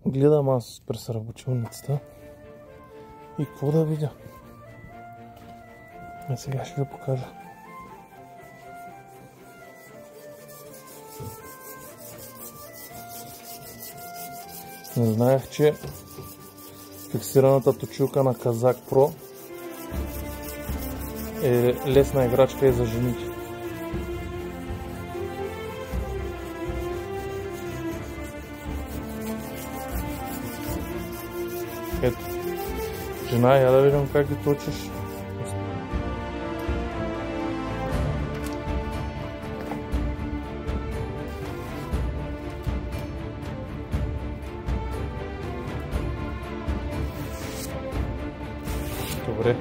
Гледам аз през работилницата и какво да видя? Сега ще ви покажа. Не знаех, че фиксираната точилка на Казак Pro е лесна играчка и за жените. Ето, жена, я да видим как ги точиш. Добре.